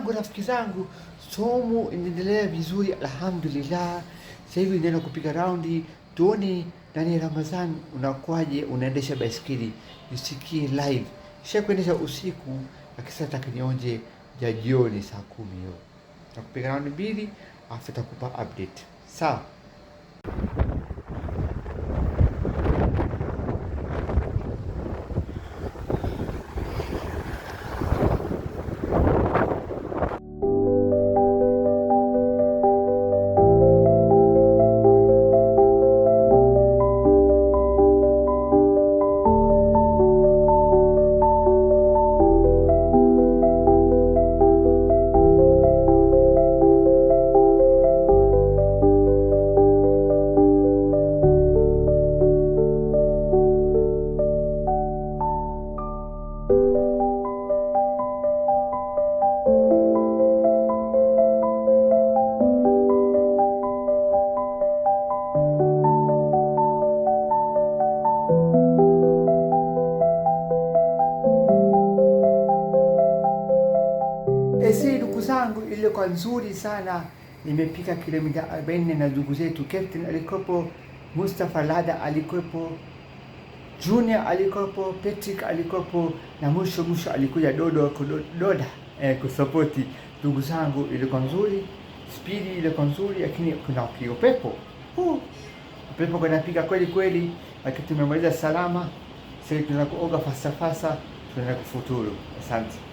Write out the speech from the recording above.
zangu, rafiki zangu, somo inaendelea vizuri alhamdulillah. Sasa hivi nenda kupiga raundi, tuone ndani ya Ramadhani unakuaje, unaendesha baiskeli, nisikie live. Kisha kuendesha usiku, akisema takinionje ya jioni saa 10 hiyo. Takupiga raundi 2, afu takupa update. Sawa? Ndugu zangu, ile kwa nzuri sana, nimepika kilomita 40 na ndugu zetu. Captain alikopo, Mustafa Lada alikopo, Junior alikopo, Patrick alikopo, na mwisho alikuja Doda kusapoti. Ndugu zangu, ile kwa nzuri, speed ile kwa nzuri, lakini kuna upepo. Upepo kunapiga kweli kweli, lakini tumemaliza salama. Sasa tunaenda kuoga fasa, tunaenda kufuturu. Asante.